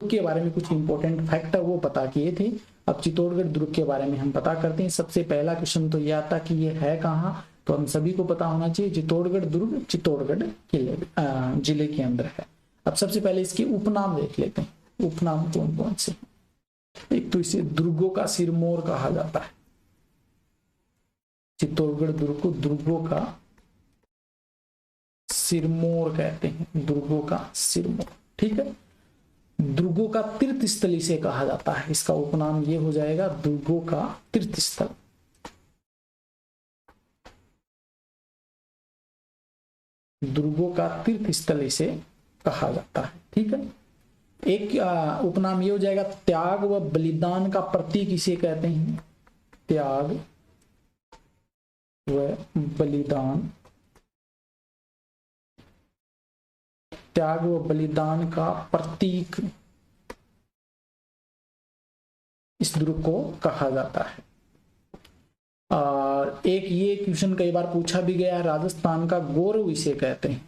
दुर्ग के बारे में कुछ इंपॉर्टेंट फैक्ट है वो पता किए थे। अब चित्तौड़गढ़ दुर्ग के बारे में हम पता करते हैं। सबसे पहला क्वेश्चन तो ये आता कि ये है कहाँ, तो हम सभी को पता होना चाहिए चित्तौड़गढ़ दुर्ग चित्तौड़गढ़ जिले के अंदर है। अब सबसे पहले इसके उपनाम देख लेते हैं, उपनाम कौन कौन से। एक तो इसे दुर्गों का सिरमौर कहा जाता है, चित्तौड़गढ़ दुर्ग को दुर्गों का सिरमौर कहते हैं, दुर्गों का सिरमौर, ठीक है। दुर्गों का तीर्थ स्थल इसे कहा जाता है, इसका उपनाम ये हो जाएगा दुर्गों का तीर्थ स्थल। दुर्गों का तीर्थ स्थल इसे कहा जाता है, ठीक है। एक उपनाम ये हो जाएगा त्याग व बलिदान का प्रतीक इसे कहते हैं, त्याग व बलिदान, त्याग व बलिदान का प्रतीक इस दुर्ग को कहा जाता है। और एक ये क्वेश्चन कई बार पूछा भी गया है, राजस्थान का गौरव इसे कहते हैं,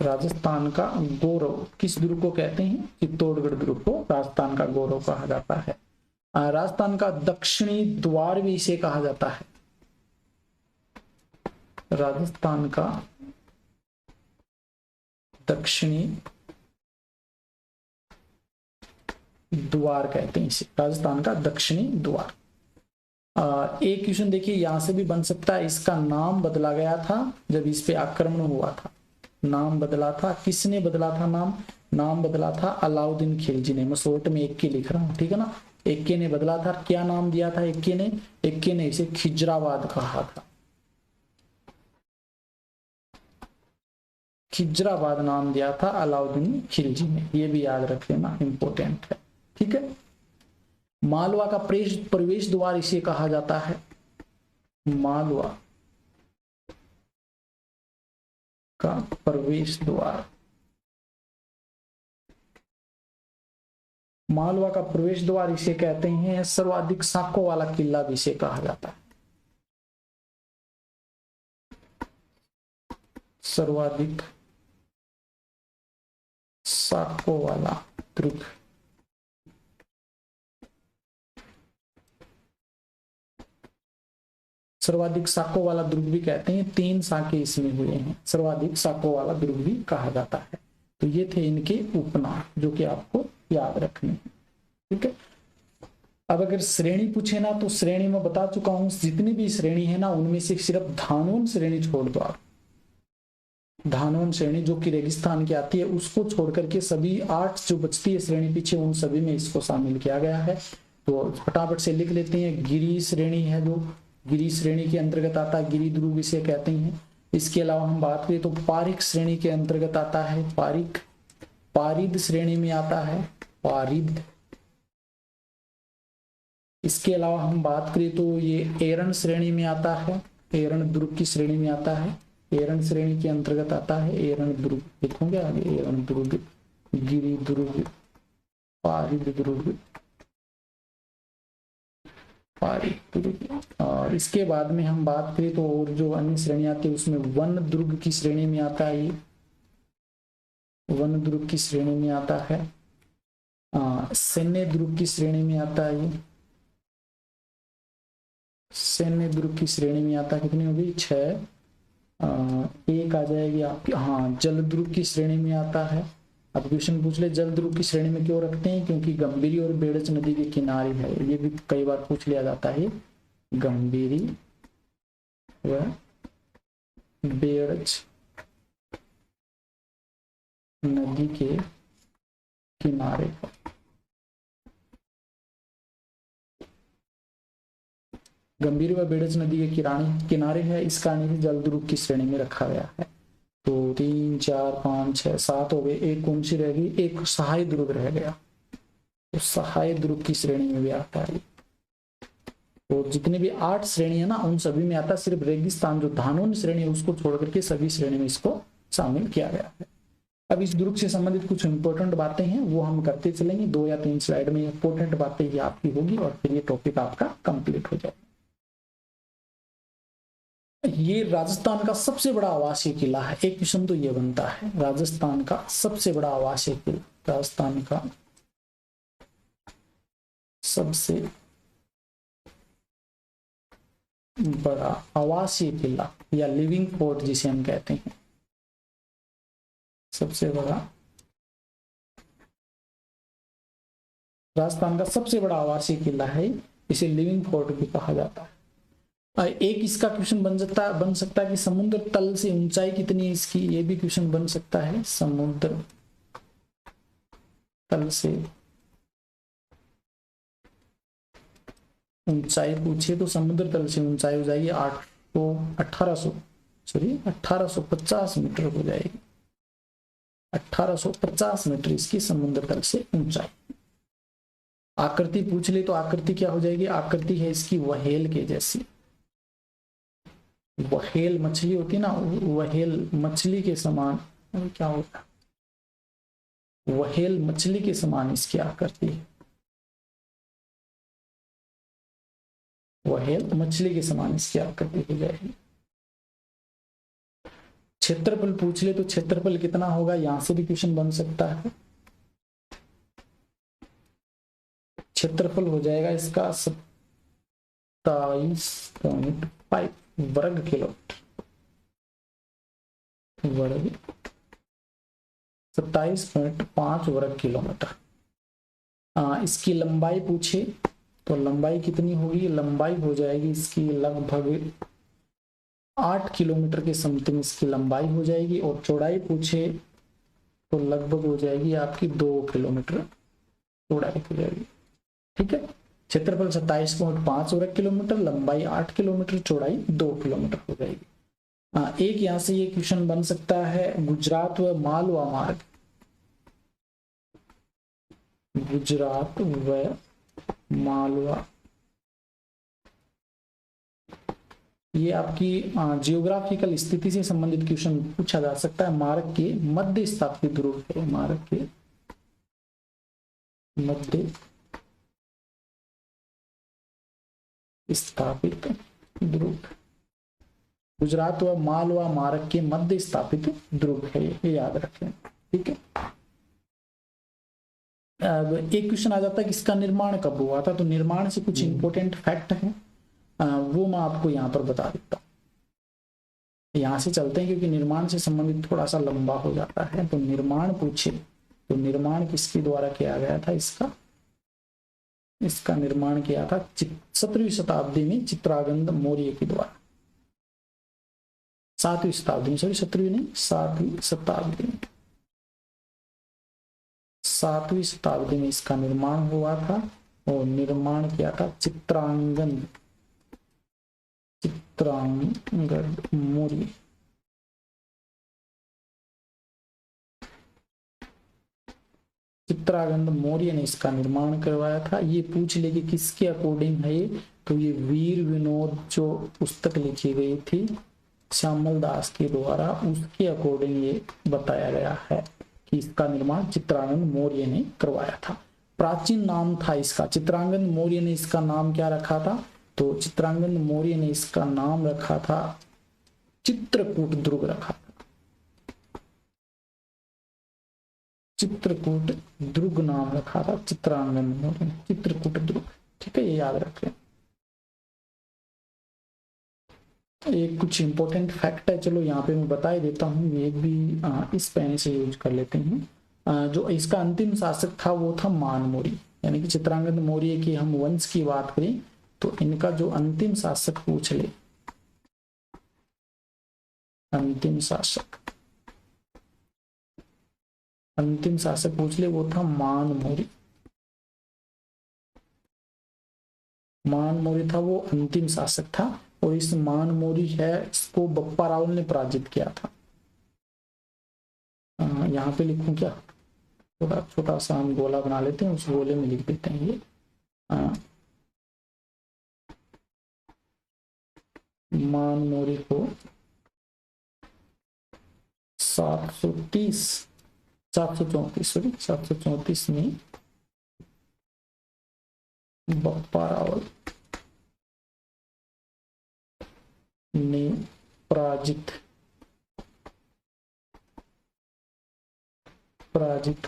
राजस्थान का गौरव किस दुर्ग को कहते हैं, चित्तौड़गढ़ दुर्ग को राजस्थान का गौरव कहा जाता है। राजस्थान का दक्षिणी द्वार भी इसे कहा जाता है, राजस्थान का दक्षिणी द्वार कहते हैं इसे, राजस्थान का दक्षिणी द्वार। एक क्वेश्चन देखिए यहां से भी बन सकता है, इसका नाम बदला गया था जब इस पे आक्रमण हुआ था, नाम बदला था, किसने बदला था नाम, नाम बदला था अलाउद्दीन खिलजी ने। मैं शॉर्ट में एक के लिख रहा हूं, ठीक है ना, एक के ने बदला था, क्या नाम दिया था एक के ने इसे खिजराबाद कहा था, खिजराबाद नाम दिया था अलाउद्दीन खिलजी ने, ये भी याद रख लेना, इंपॉर्टेंट है, ठीक है। मालवा का प्रवेश द्वार इसे कहा जाता है, मालवा का प्रवेश द्वार, मालवा का प्रवेश द्वार इसे कहते हैं, सर्वाधिक साकों वाला किला भी इसे कहा जाता है, सर्वाधिक साकों वाला दुर्ग, सर्वाधिक साकों वाला दुर्ग भी कहते हैं, 3 साके इसमें हुए हैं, सर्वाधिक साकों वाला दुर्ग भी कहा जाता है। तो ये थे इनके उपनाम जो कि आपको याद रखने हैं, ठीक है। अब अगर श्रेणी पूछे ना, तो श्रेणी में बता चुका हूं, जितनी भी श्रेणी है ना उनमें से सिर्फ धानवन श्रेणी छोड़ दो आप, धानवन श्रेणी जो कि रेगिस्तान की आती है उसको छोड़ करके सभी 8 जो बचती है श्रेणी पीछे उन सभी में इसको शामिल किया गया है। तो फटाफट से लिख लेते हैं, गिरी श्रेणी है जो गिरी श्रेणी के अंतर्गत आता है, गिरी दुर्ग इसे कहते हैं। इसके अलावा हम बात करें तो पारिक श्रेणी के अंतर्गत आता है, पारिक, पारिद श्रेणी में आता है, पारिद। इसके अलावा हम बात करें तो ये एरन श्रेणी में आता है, एरन दुर्ग की श्रेणी में आता है, एरन श्रेणी के अंतर्गत आता है, एरन दुर्ग लिखोगे आगे, एरन दुर्ग, गिरी दुर्ग, पारिद दुर्ग, पारिद दुर्ग। और इसके बाद में हम बात करें तो और जो अन्य श्रेणी आती है उसमें वन दुर्ग की श्रेणी में आता है, ये वन दुर्ग की श्रेणी में आता है, सैन्य दुर्ग की श्रेणी में आता है, ये सैन्य दुर्ग की श्रेणी में आता है, कितनी होगी 6, एक आ जाएगी आपकी, हाँ जल दुर्ग की श्रेणी में आता है। अब क्वेश्चन पूछ ले जल दुर्ग की श्रेणी में क्यों रखते हैं, क्योंकि गंभीरी और बेड़च नदी के किनारे है, ये भी कई बार पूछ लिया जाता है, गंभीरी व बेड़च नदी के किनारे पर, गंभीर व बेड़च नदी के किनारे है, इस कारण से जल दुर्ग की श्रेणी में रखा गया है। तो 3, 4, 5, 6, 7 हो गए, एक कौन सी रह गई, एक सहाय दुर्ग रह गया, तो सहाय दुर्ग की श्रेणी में भी आता है। तो जितने भी 8 श्रेणी है ना उन सभी में आता है, सिर्फ रेगिस्तान जो धानवन श्रेणी है उसको छोड़ करके सभी श्रेणी में इसको शामिल किया गया है। अब इस दुर्ग से संबंधित कुछ इंपॉर्टेंट बातें हैं वो हम करते चलेंगे, 2 या 3 स्लाइड में इंपॉर्टेंट बातें ये आपकी होगी और फिर ये टॉपिक आपका कंप्लीट हो जाएगा। ये राजस्थान का सबसे बड़ा आवासीय किला है। एक क्वेश्चन तो ये बनता है, राजस्थान का सबसे बड़ा आवासीय किला, राजस्थान का सबसे बड़ा आवासीय किला या लिविंग फोर्ट जिसे हम कहते हैं, सबसे बड़ा, राजस्थान का सबसे बड़ा आवासीय किला है, इसे लिविंग फोर्ट भी कहा जाता है। एक इसका क्वेश्चन बन सकता है कि समुद्र तल से ऊंचाई कितनी है इसकी, ये भी क्वेश्चन बन सकता है। समुद्र तल से ऊंचाई पूछे तो समुद्र तल से ऊंचाई हो जाएगी 1850 मीटर हो जाएगी। 1850 मीटर इसकी समुद्र तल से ऊंचाई। आकृति पूछ ले तो आकृति क्या हो जाएगी, आकृति है इसकी व्हेल के जैसी। व्हेल मछली होती है ना, व्हेल मछली के समान, क्या होता है, व्हेल मछली के समान इसकी आकृति है। व्हेल मछली के समान इसकी आकृति हो जाएगी। क्षेत्रफल पूछ ले तो क्षेत्रफल कितना होगा, यहां से भी क्वेश्चन बन सकता है। क्षेत्रफल हो जाएगा इसका 27.5 वर्ग किलोमीटर, वर्ग 27.5 वर्ग किलोमीटर। इसकी लंबाई पूछे तो लंबाई कितनी होगी, लंबाई हो जाएगी इसकी लगभग 8 किलोमीटर के समथिंग इसकी लंबाई हो जाएगी। और चौड़ाई पूछे तो लगभग हो जाएगी आपकी 2 किलोमीटर चौड़ाई हो जाएगी। ठीक है, क्षेत्रफल 27.5 वर्ग किलोमीटर, लंबाई 8 किलोमीटर, चौड़ाई 2 किलोमीटर हो जाएगी। एक यहां से ये क्वेश्चन बन सकता है, गुजरात व मालवा मार्ग, गुजरात व मालवा, ये आपकी जियोग्राफिकल स्थिति से संबंधित क्वेश्चन पूछा जा सकता है। मार्ग के मध्य स्थापित ध्रुव है, मार्ग के मध्य स्थापित ध्रुव, गुजरात व मालवा मार्ग के मध्य स्थापित ध्रुव है, ये याद रखें। ठीक है, अब एक क्वेश्चन आ जाता है कि इसका निर्माण कब हुआ था, तो निर्माण से कुछ इंपॉर्टेंट फैक्ट है, वो मैं आपको यहाँ पर बता देता हूँ। यहाँ से चलते हैं क्योंकि निर्माण से संबंधित थोड़ा सा लंबा हो जाता है। तो निर्माण पूछे तो निर्माण किसके द्वारा किया गया था, इसका निर्माण किया था 17वीं शताब्दी में चित्रांगद मौर्य के द्वारा। 7वीं शताब्दी में, सॉरी 17वीं नहीं, 7वीं शताब्दी में, 7वीं शताब्दी में इसका निर्माण हुआ था। और निर्माण किया था चित्रांगद मौर्य। चित्रांगद मौर्य ने इसका निर्माण करवाया था। ये पूछ ले कि किसके अकॉर्डिंग है ये, तो ये वीर विनोद जो पुस्तक लिखी गई थी श्यामल दास के द्वारा, उसके अकॉर्डिंग ये बताया गया है कि इसका निर्माण चित्रांगद मौर्य ने करवाया था। प्राचीन नाम था इसका, चित्रांगद मौर्य ने इसका नाम क्या रखा था, तो चित्रांगद मौर्य ने इसका नाम रखा था चित्रकूट दुर्ग रखा था, चित्रकूट दुर्ग नाम रखा था चित्रांगद मौर्य ने, चित्रकूट दुर्ग। ठीक है, ये याद रखें। एक कुछ इंपॉर्टेंट फैक्ट है, चलो यहाँ पे मैं बता ही देता हूँ, ये भी इस पेन से यूज कर लेते हैं। जो इसका अंतिम शासक था वो था मान मौर्य, यानी कि चित्रांगद मौर्य की हम वंश की बात करें तो इनका जो अंतिम शासक पूछ ले, अंतिम शासक पूछ ले, वो था मान मौर्य। मान मौर्य था वो अंतिम शासक था। और इस मान मौर्य है, इसको बप्पा रावल ने पराजित किया था। यहाँ पे लिखूं क्या, थोड़ा छोटा सा हम गोला बना लेते हैं, उस गोले में लिख देते हैं ये। मान मौर्य को 734 में बप्पा रावल ने पराजित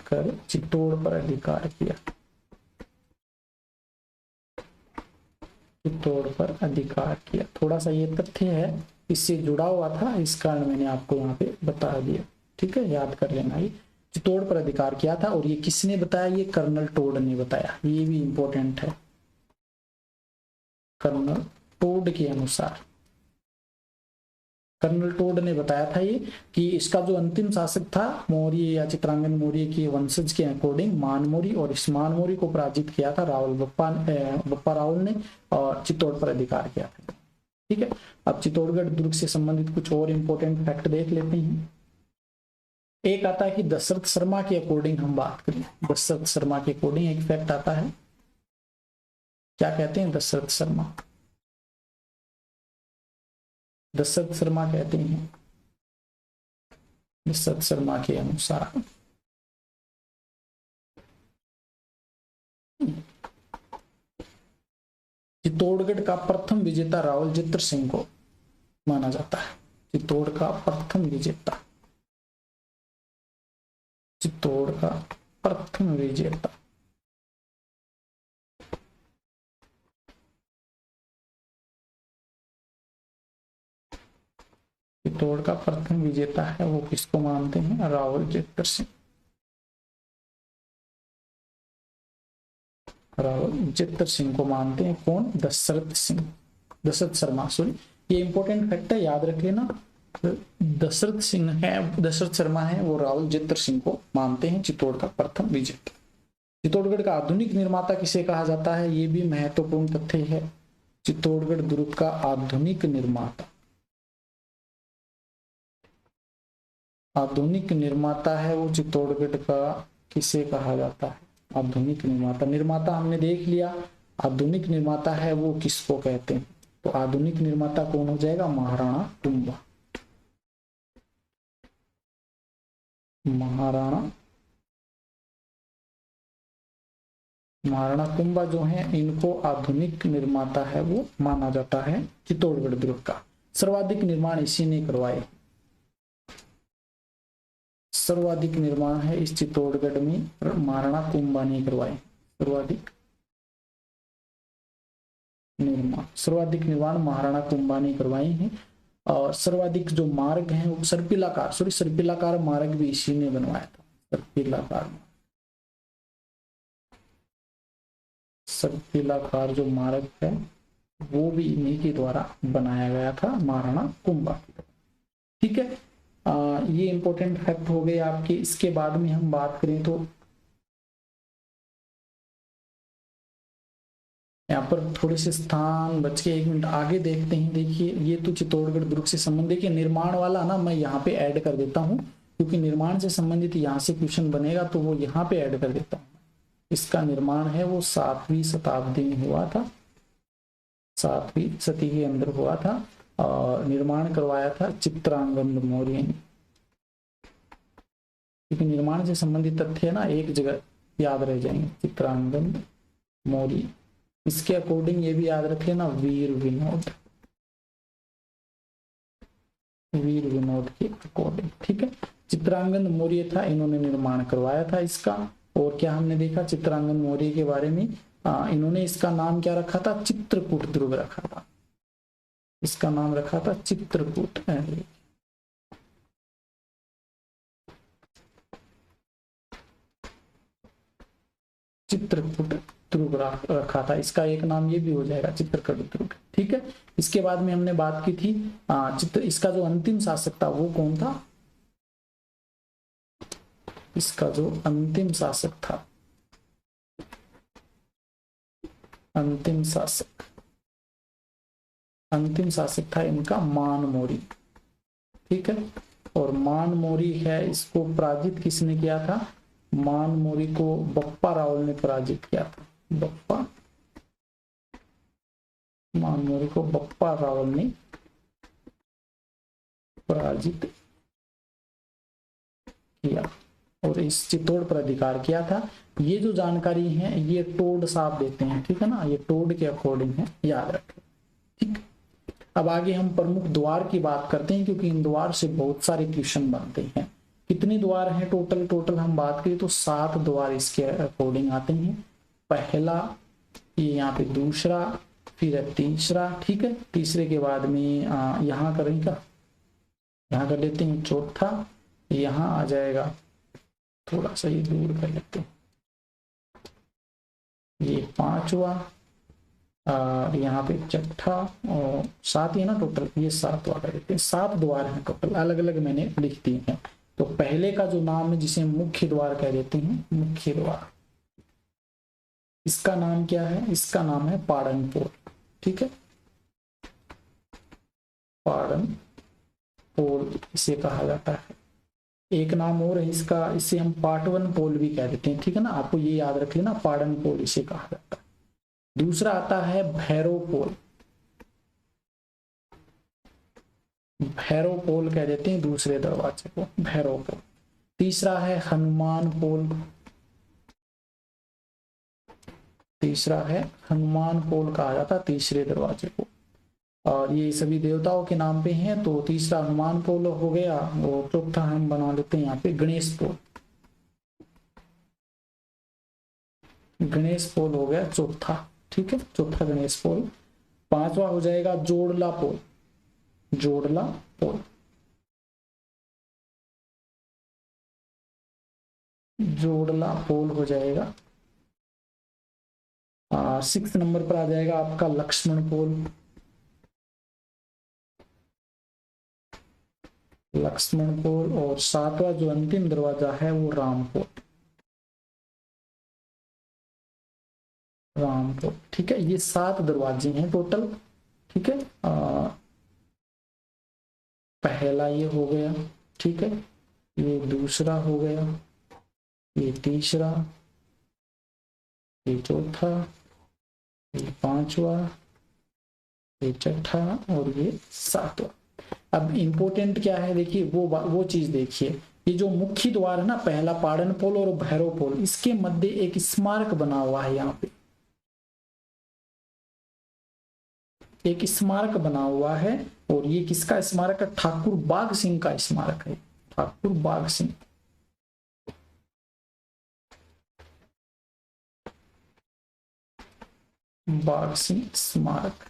कर चित्तौड़ पर अधिकार किया, चित्तौड़ पर अधिकार किया। थोड़ा सा ये तथ्य है, इससे जुड़ा हुआ था, इस कारण मैंने आपको यहाँ पे बता दिया। ठीक है, याद कर लेना। ये चित्तौड़ पर अधिकार किया था, और ये किसने बताया? ये कर्नल टोड ने बताया। ये भी इंपॉर्टेंट है। कर्नल टोड के अनुसार, कर्नल टोड ने बताया था ये कि इसका जो अंतिम शासक था मौर्य या चित्रांगन मौर्य के वंशज के अकॉर्डिंग मान मौर्य, और इस मान मौर्य को पराजित किया था बप्पा रावल ने, और चित्तौड़ पर अधिकार किया था। ठीक है, अब चित्तौड़गढ़ दुर्ग से संबंधित कुछ और इंपॉर्टेंट फैक्ट देख लेते हैं। एक आता है कि दशरथ शर्मा के अकॉर्डिंग हम बात करें, दशरथ शर्मा के अकॉर्डिंग एक फैक्ट आता है। क्या कहते हैं दशरथ शर्मा? दशरथ शर्मा कहते हैं, दशरथ शर्मा के अनुसार चित्तौड़गढ़ का प्रथम विजेता रावल जित्र सिंह को माना जाता है। चित्तौड़ का प्रथम विजेता, चित्तौड़ का प्रथम विजेता चित्तौड़ का प्रथम विजेता है, वो किसको मानते हैं? रावल जित्र सिंह, रावल जित्र सिंह को मानते हैं। कौन? दशरथ सिंह, दशरथ शर्मा, सॉरी, ये इंपॉर्टेंट फैक्ट है, याद रख लेना। दशरथ सिंह है, दशरथ शर्मा है, वो रावल जित्र सिंह को मानते हैं चित्तौड़ का प्रथम विजेता। चित्तौड़गढ़ का आधुनिक निर्माता किसे कहा जाता है? ये भी महत्वपूर्ण तथ्य है। चित्तौड़गढ़ दुर्ग का आधुनिक निर्माता, आधुनिक निर्माता है वो चित्तौड़गढ़ का किसे कहा जाता है? आधुनिक निर्माता, निर्माता हमने देख लिया, आधुनिक निर्माता है वो किसको कहते हैं? तो आधुनिक निर्माता कौन हो जाएगा? महाराणा कुंभा, महाराणा कुंभा जो है, इनको आधुनिक निर्माता है वो माना जाता है चित्तौड़गढ़ दुर्ग का। सर्वाधिक निर्माण इसी ने करवाए, सर्वाधिक निर्माण है इस चित्तौड़गढ़ में महाराणा कुंभा ने करवाए। सर्वाधिक निर्माण महाराणा कुंभा ने करवाए हैं। और सर्वाधिक जो मार्ग हैं वो सर्पिलाकार मार्ग भी इसी ने बनवाया था। सर्पिलाकार जो मार्ग है वो भी इन्हीं के द्वारा बनाया गया था, महाराणा कुंभा। ठीक है, ये इंपॉर्टेंट फैक्ट हो गए आपके। इसके बाद में हम बात करें तो यहाँ पर थोड़े से स्थान बच के, एक मिनट आगे देखते हैं। देखिए, ये तो चित्तौड़गढ़ दुर्ग से संबंधित, देखिए निर्माण वाला ना मैं यहाँ पे ऐड कर देता हूँ, क्योंकि निर्माण से संबंधित यहाँ से क्वेश्चन बनेगा तो वो यहाँ पे ऐड कर देता हूँ। इसका निर्माण है वो 7वीं शताब्दी में हुआ था, 7वीं शती के अंदर हुआ था, और निर्माण करवाया था चित्रांगद मौर्य ने। क्योंकि निर्माण से संबंधित तथ्य ना एक जगह याद रह जाएंगे, चित्रांगद मौर्य। इसके अकॉर्डिंग ये भी याद रखे ना, वीर विनोद के अकॉर्डिंग। ठीक है, चित्रांगद मौर्य था, इन्होंने निर्माण करवाया था इसका। और क्या हमने देखा चित्रांगद मौर्य के बारे में? इन्होंने इसका नाम क्या रखा था? चित्रकूट दुर्ग रखा था। इसका नाम रखा था चित्रकूट, चित्रकूट दुर्ग रखा था। इसका एक नाम ये भी हो जाएगा चित्रकूट दुर्ग। ठीक है, इसके बाद में हमने बात की थी इसका जो अंतिम शासक था वो कौन था? इसका जो अंतिम शासक था, अंतिम शासक था इनका मान मौर्य। ठीक है, और मान मौर्य है, इसको पराजित किसने किया था? मान मौर्य को बप्पा रावल ने पराजित किया था। मान मौर्य को बप्पा रावल ने पराजित किया और इस चित्तौड़ पर अधिकार किया था। ये जो जानकारी है ये टोड साहब देते हैं, ठीक है ना, ये टोड के अकॉर्डिंग है, याद रखें। ठीक, अब आगे हम प्रमुख द्वार की बात करते हैं, क्योंकि इन द्वार से बहुत सारे क्वेश्चन बनते हैं। कितने द्वार हैं टोटल हम बात करें तो 7 द्वार इसके अकॉर्डिंग आते हैं। पहला, ये यहाँ पे दूसरा, फिर तीसरा, ठीक है, तीसरे के बाद में यहाँ करेंगे, यहाँ कर लेते हैं चौथा, यहाँ आ जाएगा, थोड़ा सा ये दूर कर लेते हैं, ये पांचवा, और यहाँ पे छठा, और 7 ही ना टोटल, ये 7वां कर देते हैं। 7 द्वार हैं टोटल, अलग अलग मैंने लिख दिए हैं। तो पहले का जो नाम है जिसे मुख्य द्वार कह देते हैं, मुख्य द्वार, इसका नाम क्या है? इसका नाम है पाड़न पोल, ठीक है, पाड़न पोल इसे कहा जाता है। एक नाम और है इसका, इसे हम पाटवन पोल भी कह देते हैं, ठीक है ना, आपको ये याद रख लेना, पाड़न पोल इसे कहा जाता है। दूसरा आता है भैरव पोल, भैरव पोल कह देते हैं दूसरे दरवाजे को, भैरव पोल। तीसरा है हनुमान पोल, तीसरा है हनुमान पोल कहा जाता है तीसरे दरवाजे को, और ये सभी देवताओं के नाम पे हैं। तो तीसरा हनुमान पोल हो गया, और चौथा हम बना लेते हैं यहाँ पे गणेश पोल, गणेश पोल हो गया चौथा, ठीक है, चौथा गणेश पोल। पांचवा हो जाएगा जोड़ला पोल, जोड़ला पोल, जोड़ला पोल हो जाएगा। 6 नंबर पर आ जाएगा आपका लक्ष्मण पोल, लक्ष्मण पोल। और 7वां जो अंतिम दरवाजा है वो राम पोल, राम पोल, ठीक है। ये 7 दरवाजे हैं टोटल, ठीक है। पहला ये हो गया, ठीक है, ये दूसरा हो गया, ये तीसरा, ये चौथा, ये पांचवा, ये छठा, और ये 7वां। अब इंपॉर्टेंट क्या है देखिए, वो चीज देखिए, ये जो मुख्य द्वार है ना, पहला पाड़न पोल और भैरव पोल, इसके मध्य एक स्मारक बना हुआ है, यहाँ पे एक स्मारक बना हुआ है। और ये किसका स्मारक है? ठाकुर बाघ सिंह का स्मारक है, ठाकुर बाघ सिंह, बाघ सिंह स्मारक,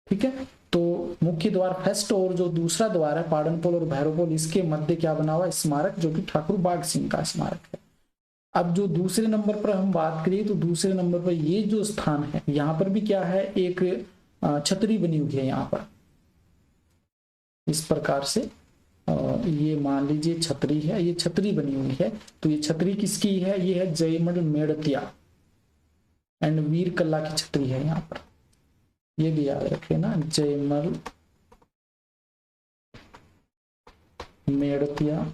ठीक है। तो मुख्य द्वार फर्स्ट और जो दूसरा द्वार है पाड़न पोल और भैरव पोल, इसके मध्य क्या बना हुआ स्मारक, जो कि ठाकुर बाघ सिंह का स्मारक है। अब जो दूसरे नंबर पर हम बात करें तो दूसरे नंबर पर ये जो स्थान है, यहाँ पर भी क्या है, एक छतरी बनी हुई है यहाँ पर, इस प्रकार से ये मान लीजिए छतरी है, ये छतरी बनी हुई है। तो ये छतरी किसकी है? ये है जयमल मेड़तिया एंड वीर कल्ला की छतरी है यहाँ पर, ये भी याद रखे ना, जयमल मेड़तिया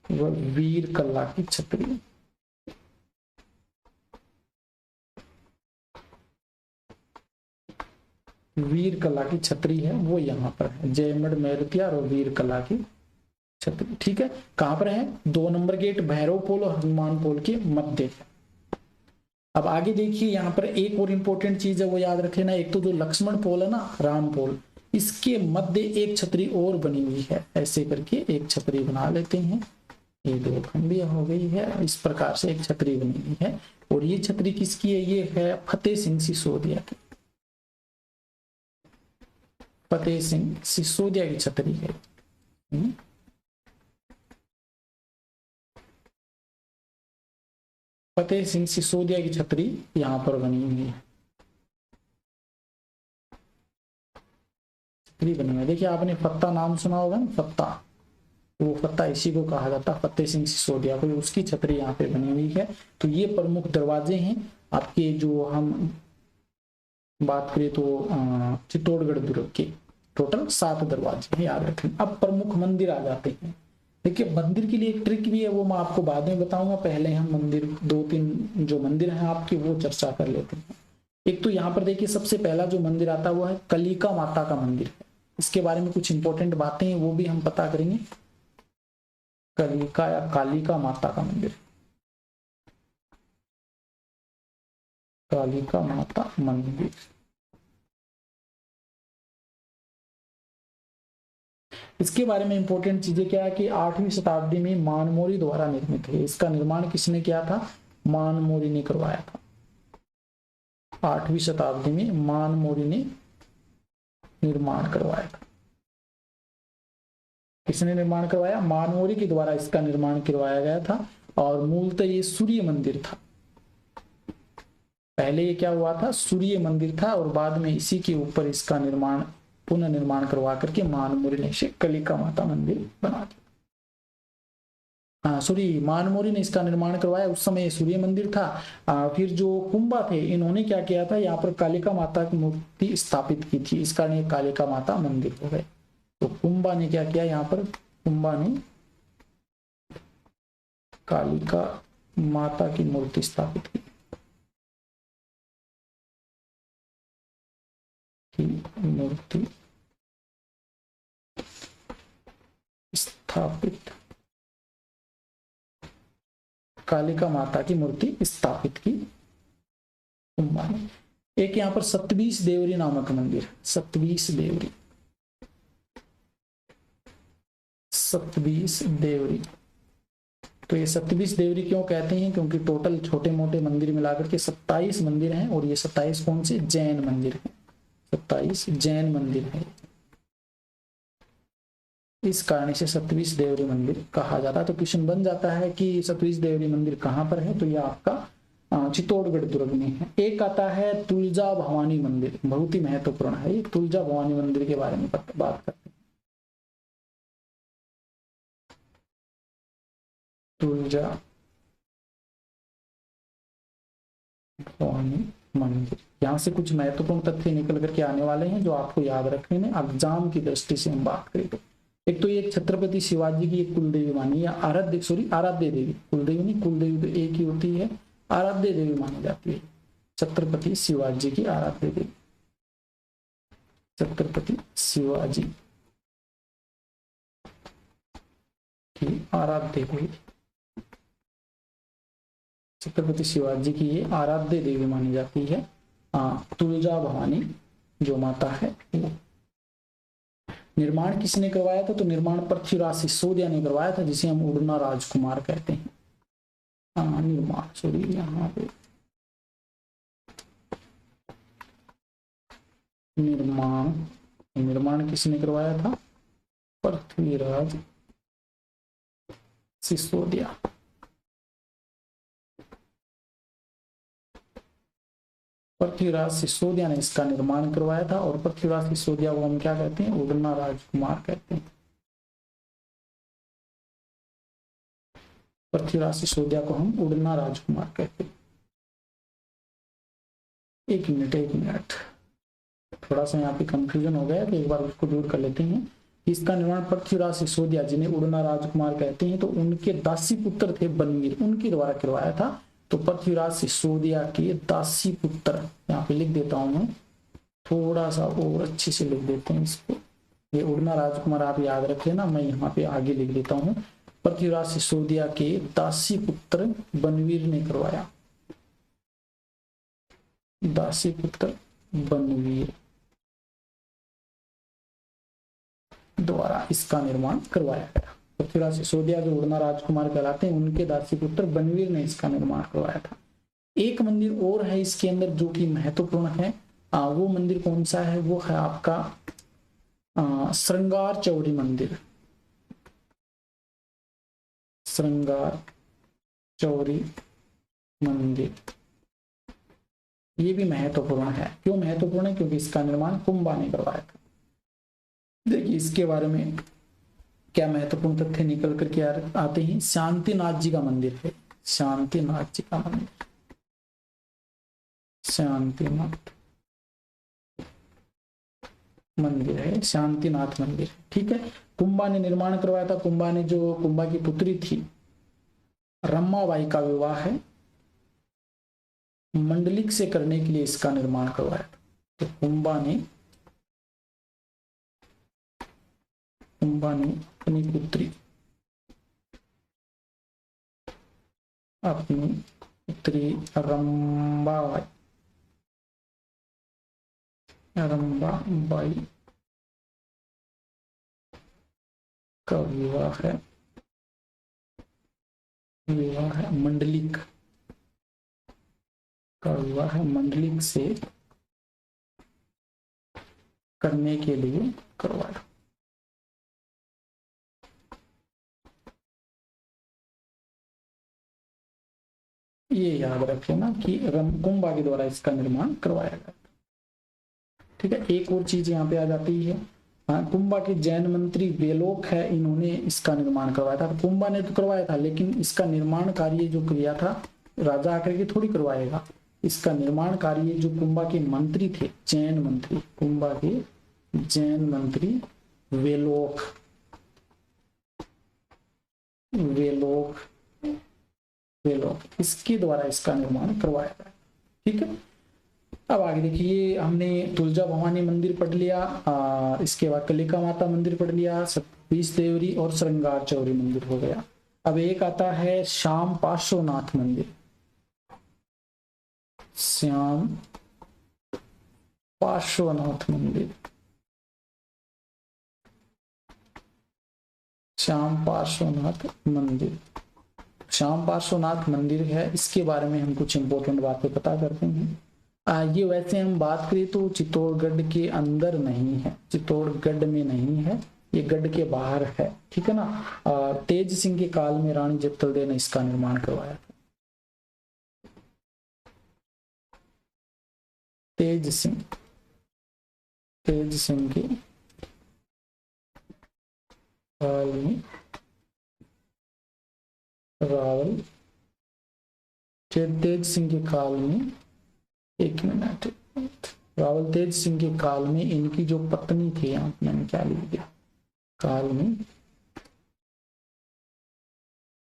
व वीर कल्ला की छतरी, वीर कला की छतरी है वो यहाँ पर है, जयमढ़ मेड़तिया और वीर कला की छतरी, ठीक है। कहां पर है? 2 नंबर गेट भैरव पोल और हनुमान पोल के मध्य। अब आगे देखिए, यहाँ पर एक और इंपॉर्टेंट चीज है वो याद रख लेना, एक तो जो लक्ष्मण पोल है ना, राम पोल, इसके मध्य एक छतरी और बनी हुई है, ऐसे करके एक छतरी बना लेते हैं, ये 2 खंडिया हो गई है, इस प्रकार से एक छतरी बनी हुई है। और ये छतरी किसकी है? ये है फतेह सिंह सिसोदिया की, फतेह सिंह सिसोदिया की छतरी है। फतेह सिंह सिसोदिया की छतरी यहां पर बनी हुई है, छतरी बनी हुई है। देखिए आपने फत्ता नाम सुना होगा ना, फत्ता, वो फत्ता इसी को कहा जाता है, फतेह सिंह सिसोदिया को, उसकी छतरी यहाँ पे बनी हुई है। तो ये प्रमुख दरवाजे हैं आपके, जो हम बात करें तो चित्तौड़गढ़ दुर्ग के टोटल 7 दरवाजे हैं, याद रखें। अब प्रमुख मंदिर आ जाते हैं। देखिए मंदिर के लिए एक ट्रिक भी है, वो मैं आपको बाद में बताऊंगा, पहले हम मंदिर 2-3 जो मंदिर हैं आपके वो चर्चा कर लेते हैं। एक तो यहाँ पर देखिए सबसे पहला जो मंदिर आता है वो है कलिका माता का मंदिर है, इसके बारे में कुछ इंपॉर्टेंट बातें हैं वो भी हम पता करेंगे। कलिका या कालिका माता का मंदिर, कालिका माता मंदिर। इसके बारे में इंपॉर्टेंट चीजें क्या है कि 8वीं शताब्दी में मानमोरी द्वारा निर्मित है। इसका निर्माण किसने किया था? मानमोरी ने करवाया था। 8वीं शताब्दी में मानमोरी ने निर्माण करवाया था। किसने निर्माण करवाया? मानमोरी के द्वारा इसका निर्माण करवाया गया था। और मूलतः ये सूर्य मंदिर था। पहले ये क्या हुआ था? सूर्य मंदिर था और बाद में इसी के ऊपर इसका निर्माण पुनः निर्माण करवा करके मानमोरी ने इसे कालिका माता मंदिर बना दिया। सॉरी, मानमोरी ने इसका निर्माण करवाया। उस समय ये सूर्य मंदिर था। फिर जो कुंभा थे, इन्होंने क्या किया था? यहाँ पर कालिका माता की मूर्ति स्थापित की थी, इस कारण ये कालिका माता मंदिर हो गए। तो कुंभा ने क्या किया? यहाँ पर कुंभा ने कालिका माता की मूर्ति स्थापित की। मूर्ति स्थापित, कालिका माता की मूर्ति स्थापित की कुंभा ने। एक यहाँ पर सतबीस देवरी नामक मंदिर, सतबीस देवरी, सतबीस देवरी। तो ये सतबीस देवरी क्यों कहते हैं? क्योंकि टोटल छोटे मोटे मंदिर मिलाकर के 27 मंदिर हैं और ये 27 कौन से? जैन मंदिर हैं। 27 जैन मंदिर है, इस कारण से सतबीस देवरी मंदिर कहा जाता है। तो क्वेश्चन बन जाता है कि सतबीस देवरी मंदिर कहाँ पर है? तो यह आपका चित्तौड़गढ़ दुर्ग में है। एक आता है तुलजा भवानी मंदिर, बहुत ही महत्वपूर्ण है ये। तुलजा भवानी मंदिर के बारे में बात करते हैं। तुलजा भवानी मंदिर, यहाँ से कुछ महत्वपूर्ण तथ्य निकल करके आने वाले हैं जो आपको याद रखने में, एग्जाम की दृष्टि से हम बात करें तो। एक तो ये छत्रपति शिवाजी की एक कुलदेवी मानी, या आराध्य देवी, कुलदेवी नहीं, कुलदेवी तो एक ही होती है, आराध्य देवी मानी जाती है। छत्रपति शिवाजी की आराध्य देवी, छत्रपति शिवाजी की आराध्य देवी, छत्रपति शिवाजी की ये आराध्य देवी मानी जाती है। तुलजा भवानी जो माता है वो। निर्माण किसने करवाया था? तो निर्माण पृथ्वीराज सिसोदिया ने करवाया था, जिसे हम उड़ना राजकुमार कहते हैं। निर्माण, सॉरी, यहाँ पे निर्माण किसने करवाया था? पृथ्वीराज सिसोदिया। पृथ्वीराज सिसोदिया ने इसका निर्माण करवाया था। और पृथ्वीराज सिसोदिया को हम क्या कहते हैं? उड़ना राजकुमार कहते हैं। पृथ्वीराज सिसोदिया को हम उड़ना राजकुमार कहते हैं। एक मिनट, थोड़ा सा यहाँ पे कंफ्यूजन हो गया, तो एक बार उसको दूर कर लेते हैं। इसका निर्माण पृथ्वीराज सिसोदिया, जिन्हें उड़ना राजकुमार कहते हैं, तो उनके दासी पुत्र थे बनवीर, उनके द्वारा करवाया था। तो पृथ्वीराज सिसोदिया के दासी पुत्र, यहाँ पे लिख देता हूं मैं, थोड़ा सा और अच्छे से लिख देते हैं इसको। ये उड़ना राजकुमार आप याद रख लेना, मैं यहाँ पे आगे लिख देता हूँ। पृथ्वीराज सिसोदिया के दासी पुत्र बनवीर ने करवाया, दासी पुत्र बनवीर द्वारा इसका निर्माण करवाया गया। पृथ्वीराज सिसोदिया जो उड़ना राजकुमार कहलाते हैं, उनके दासी पुत्र बनवीर ने इसका निर्माण करवाया था। एक मंदिर और है इसके अंदर जो कि महत्वपूर्ण है। वो मंदिर कौन सा है? वो है आपका श्रृंगार चौरी मंदिर, श्रृंगार चौरी मंदिर। ये भी महत्वपूर्ण है। क्यों महत्वपूर्ण है? क्योंकि इसका निर्माण कुंभा ने करवाया था। देखिए इसके बारे में क्या महत्वपूर्ण तथ्य निकल करके आते हैं। शांतिनाथ जी का मंदिर है, शांतिनाथ जी का मंदिर, शांतिनाथ मंदिर है, शांतिनाथ मंदिर, ठीक है। कुंभा ने निर्माण करवाया था। कुंभा ने जो कुंभा की पुत्री थी रमाबाई का विवाह है मंडलिक से करने के लिए इसका निर्माण करवाया था। तो कुंभा ने अपनी पुत्री रंबाबाई रंभाबाई का विवाह है मंडलिक का विवाह है मंडलिक से करने के लिए करवाया। ये याद रख लेना कि कुंभा के द्वारा इसका निर्माण करवाया गया। ठीक है, एक और चीज यहाँ पे आ जाती है। हाँ, कुंभा के जैन मंत्री वेलोक है, इन्होंने इसका निर्माण करवाया था। कुंभा ने तो करवाया था, लेकिन इसका निर्माण कार्य जो किया था राजा आकर के थोड़ी करवाएगा। इसका निर्माण कार्य जो कुंभा के मंत्री थे, जैन मंत्री, कुंभा के जैन मंत्री वेलोक वेलोक वेलोक इसके द्वारा इसका निर्माण करवाया गया। ठीक है, अब आगे देखिए, हमने तुलजा भवानी मंदिर पढ़ लिया, इसके बाद कलिका माता मंदिर पढ़ लिया, सतीश देवरी और श्रृंगार चौरी मंदिर हो गया। अब एक आता है श्याम पार्श्वनाथ मंदिर। श्याम पार्श्वनाथ मंदिर, श्याम पार्श्वनाथ मंदिर, श्याम पार्श्वनाथ मंदिर है। इसके बारे में हम कुछ इंपॉर्टेंट बातें पता करते हैं। ये वैसे हम बात करें तो चित्तौड़गढ़ के अंदर नहीं है, चित्तौड़गढ़ में नहीं है, ये गढ़ के बाहर है। ठीक है ना। तेज सिंह के काल में रानी जत्तलदे ने इसका निर्माण करवाया था। तेज सिंह के काल में रावल, तेज सिंह के काल में, एक मिनट, रावल तेज सिंह के काल में इनकी जो पत्नी थी, यहाँ मैंने क्या लिख दिया, काल में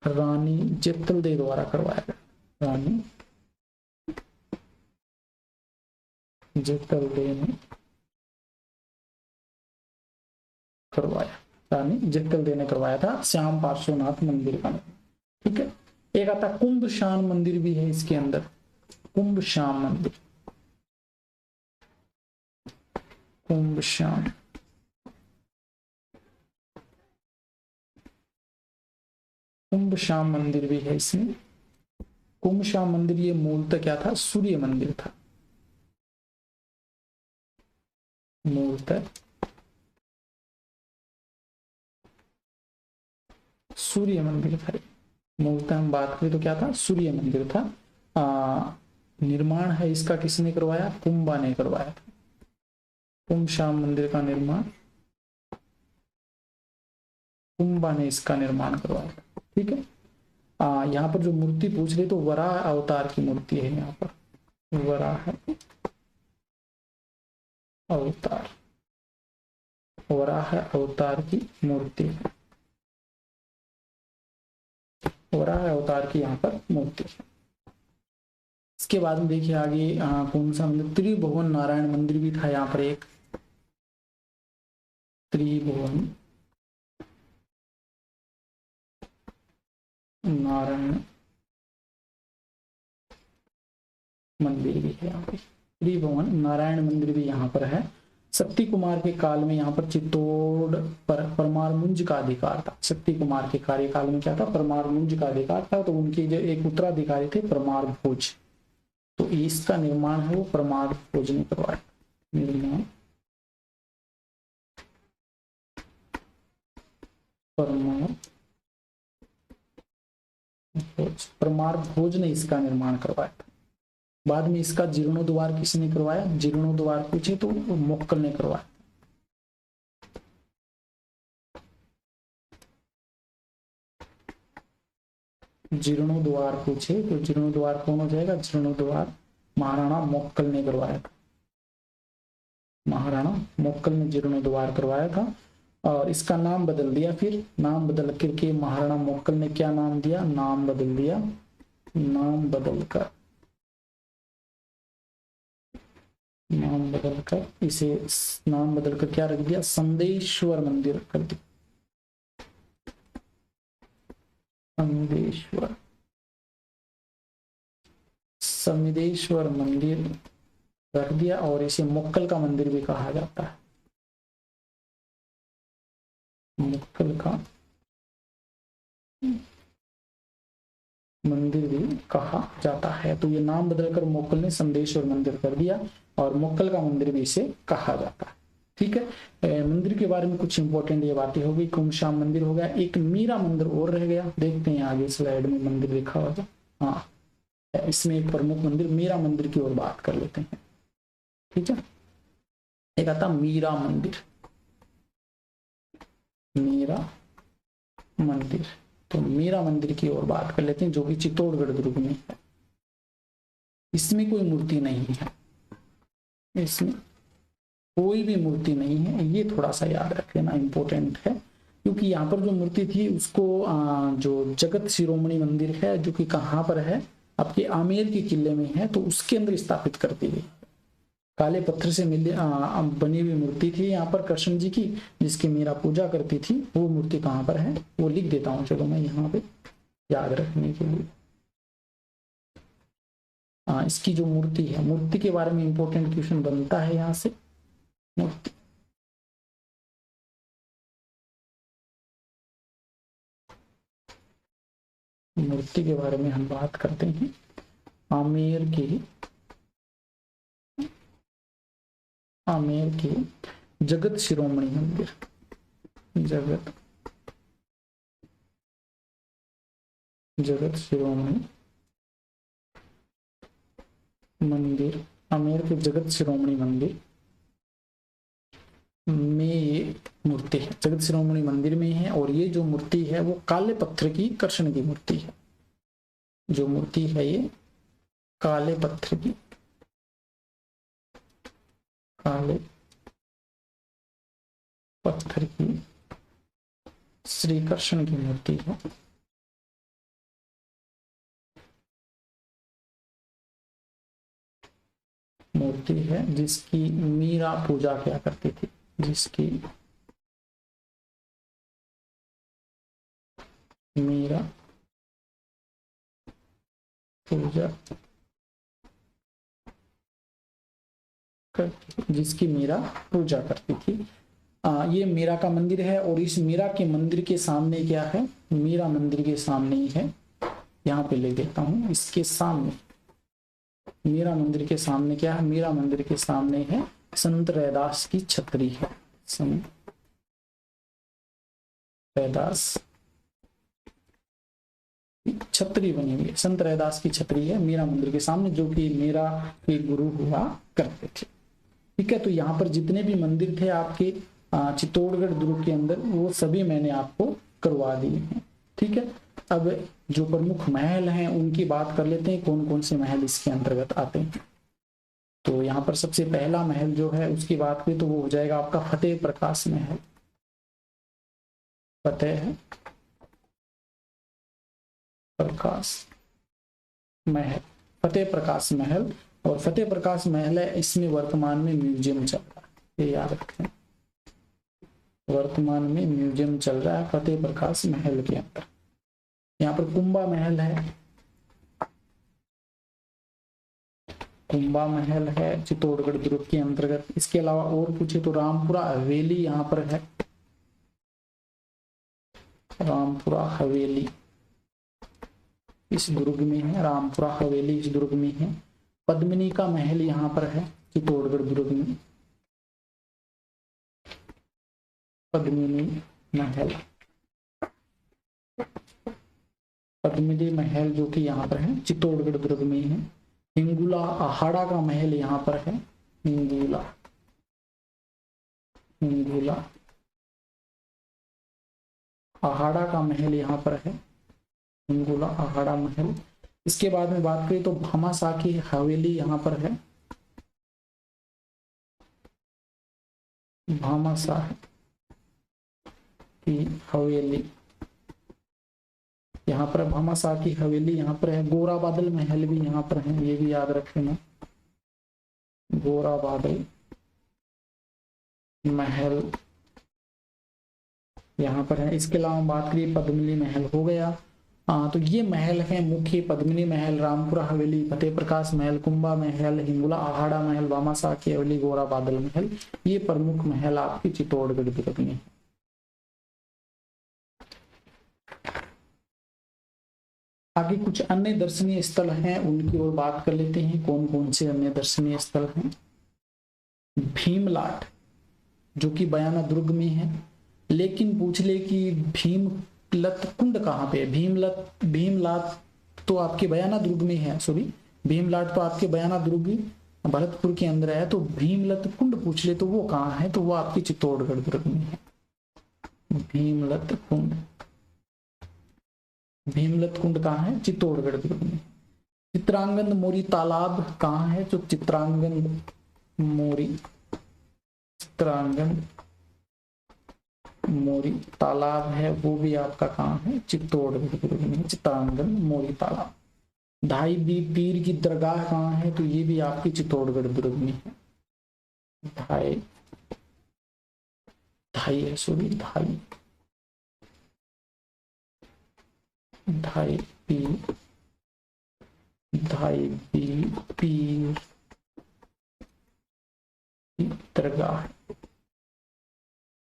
रानी जत्तलदे द्वारा करवाया गया। रानी जत्तलदे ने करवाया, रानी जत्तलदे ने करवाया था श्याम पार्श्वनाथ मंदिर का। ठीक है, एक आता कुंभ शान मंदिर भी है इसके अंदर, कुंभ श्याम मंदिर, कुंभ श्याम, कुंभ श्याम मंदिर भी है इसमें। कुंभ श्याम मंदिर ये मूलतः क्या था, सूर्य मंदिर था, मूलतः सूर्य मंदिर था। मूलतः हम बात करें तो क्या था, सूर्य मंदिर था। निर्माण है इसका किसने करवाया, कुंभा ने करवाया था। कुंभ श्याम मंदिर का निर्माण कुंभा ने इसका निर्माण करवाया था। ठीक है, यहाँ पर जो मूर्ति पूछ रहे तो वराह अवतार की मूर्ति है, यहाँ पर वराह अवतार, वराह अवतार की मूर्ति, वराह अवतार की यहाँ पर मूर्ति। इसके बाद में देखिए आगे कौन सा मंदिर, त्रिभुवन नारायण मंदिर भी था यहाँ पर एक, त्रिभुवन नारायण मंदिर भी है यहाँ पे, त्रिभुवन नारायण मंदिर भी यहाँ पर है। शक्ति कुमार के काल में यहाँ पर चित्तौड़ पर परमारमुंज का अधिकार था। शक्ति कुमार के कार्यकाल में क्या था, परमारमुंज का अधिकार था। तो उनके जो एक उत्तराधिकारी थे परमार भोज, तो इसका निर्माण है वो परमार भोज ने करवाया। निर्माण परमार भोज ने इसका निर्माण करवाया था। बाद में इसका जीर्णोद्वार किसने करवाया, जीर्णोद्वार पूछे तो मोक्कल ने करवाया। जीर्णोद्वार पूछे तो जीर्णोद्वार कौन हो जाएगा, जीर्णोद्वार महाराणा मोक्कल ने करवाया था। महाराणा मोक्कल ने जीर्णोद्वार करवाया था। और इसका नाम बदल दिया, फिर नाम बदल करके महाराणा मोक्कल ने क्या नाम दिया, नाम बदल दिया, नाम बदलकर इसे नाम बदलकर क्या रख दिया, संदेश्वर मंदिर कर दिया। संदेश्वर, समिदेश्वर मंदिर रख दिया। और इसे मुक्कल का मंदिर भी कहा जाता है, मुक्कल का मंदिर भी कहा जाता है। तो ये नाम बदलकर मुक्कल ने संदेश्वर मंदिर कर दिया और मुक्कल का मंदिर भी इसे कहा जाता है। ठीक है, मंदिर के बारे में कुछ इंपॉर्टेंट ये बातें हो गई। कुंभ मंदिर हो गया, एक मीरा मंदिर और रह गया, देखते हैं आगे स्लाइड में मंदिर लिखा होगा। हाँ, इसमें एक प्रमुख मंदिर मीरा मंदिर की ओर बात कर लेते हैं। ठीक है, एक आता मीरा मंदिर, मीरा मंदिर। तो मीरा मंदिर की ओर बात कर लेते हैं, जो कि चित्तौड़गढ़ दुर्ग में है। इसमें कोई मूर्ति नहीं है, इसमें कोई भी मूर्ति नहीं है, ये थोड़ा सा याद रख लेना, इंपॉर्टेंट है। क्योंकि यहाँ पर जो मूर्ति थी उसको जो जगत शिरोमणि मंदिर है, जो कि कहाँ पर है, आपके आमेर के किले में है, तो उसके अंदर स्थापित कर दी गई। काले पत्थर से बनी हुई मूर्ति थी यहाँ पर कृष्ण जी की, जिसकी मीरा पूजा करती थी। वो मूर्ति कहाँ पर है वो लिख देता हूँ, चलो मैं यहाँ पे याद रखने के लिए। इसकी जो मूर्ति है, मूर्ति के बारे में इंपॉर्टेंट क्वेश्चन बनता है यहाँ से। मूर्ति, मूर्ति के बारे में हम बात करते हैं। आमेर के जगत शिरोमणि मंदिर, जगत शिरोमणि मंदिर, आमेर के जगत शिरोमणि मंदिर में ये मूर्ति है, जगत शिरोमणि मंदिर में है। और ये जो मूर्ति है वो काले पत्थर की कृष्ण की मूर्ति है। जो मूर्ति है ये काले पत्थर की, काले पत्थर की श्री कृष्ण की मूर्ति है। मूर्ति है जिसकी मीरा पूजा किया करती थी, जिसकी मीरा पूजा जिसकी मीरा पूजा करती थी। ये मीरा का मंदिर है। और इस मीरा के मंदिर के सामने क्या है, मीरा मंदिर के सामने ही है, यहाँ पे ले देता हूँ, इसके सामने मीरा मंदिर के सामने क्या है, मीरा मंदिर के सामने है संत रैदास की छतरी है। संत रैदास छतरी बनी हुई है, संत रैदास की छतरी है मीरा मंदिर के सामने, जो कि मीरा के गुरु हुआ करते थे। ठीक है, तो यहाँ पर जितने भी मंदिर थे आपके चित्तौड़गढ़ दुर्ग के अंदर, वो सभी मैंने आपको करवा दिए हैं। ठीक है, अब जो प्रमुख महल हैं उनकी बात कर लेते हैं, कौन कौन से महल इसके अंतर्गत आते हैं। तो यहाँ पर सबसे पहला महल जो है उसकी बात करें तो वो हो जाएगा आपका फतेह प्रकाश महल। फतेह प्रकाश महल, फतेह प्रकाश महल। और फतेह प्रकाश महल है, इसमें वर्तमान में म्यूजियम चल रहा है, ये याद रखें, वर्तमान में म्यूजियम चल रहा है फतेह प्रकाश महल के अंदर। यहाँ पर कुंभा महल है, कुंभा महल है चित्तौड़गढ़ दुर्ग के अंतर्गत। इसके अलावा और पूछे तो रामपुरा हवेली यहाँ पर है, रामपुरा हवेली इस दुर्ग में है, रामपुरा हवेली इस दुर्ग में है। पद्मिनी का महल यहाँ पर है चित्तौड़गढ़ दुर्ग में, पद्मिनी महल, पद्मिनी महल जो कि यहाँ पर है चित्तौड़गढ़ दुर्ग में है। हिंगुला अहाड़ा का महल यहाँ पर है, हिंगुला, हिंगुला अहाड़ा का महल यहाँ पर है, हिंगुला अहाड़ा महल। इसके बाद में बात करें तो भामाशाह की हवेली यहाँ पर है, भामाशाह की हवेली यहाँ पर, भामाशाह की हवेली यहाँ पर है। गोरा बादल महल भी यहाँ पर है, ये भी याद रखना, गोरा बादल महल यहाँ पर है। इसके अलावा बात करिए पद्मिनी महल हो गया, तो ये महल है मुख्य पद्मिनी महल, रामपुरा हवेली, फतेह प्रकाश महल, कुंभा महल, हिंगुला आहाड़ा महल, वामासा की हवेली, गोरा बादल महल। ये प्रमुख महल आपकी चित्तौड़गढ़ दुर्ग में है। आगे कुछ अन्य दर्शनीय स्थल हैं, उनकी ओर बात कर लेते हैं। कौन कौन से अन्य दर्शनीय स्थल हैं? भीमलाट जो कि बयाना दुर्ग में है, लेकिन पूछ ले कि भीमलत कुंड कहाँ पे है? भीमलाट तो आपके बयाना दुर्ग में है, सॉरी भीमलाट तो आपके बयाना दुर्ग भरतपुर के अंदर है। तो भीमलत कुंड पूछ ले तो वो कहाँ है? तो वो आपकी चित्तौड़गढ़ दुर्ग में है। भीमलत कुंड, भीमलत कुंड कहाँ है? चित्तौड़गढ़ दुर्ग में। चित्रांगन मोरी तालाब कहाँ है? तो चित्रांगन मोरी, चित्रांगन मोरी तालाब है, वो भी आपका कहाँ है? चित्तौड़गढ़ दुर्ग में। चित्रांगन मोरी तालाब। ढाई बी पीर की दरगाह कहाँ है? तो ये भी आपकी चित्तौड़गढ़ दुर्ग में है। ढाई ढाई है, सॉरी ढाई ढाई पीर, ढाई पीर की दरगाह,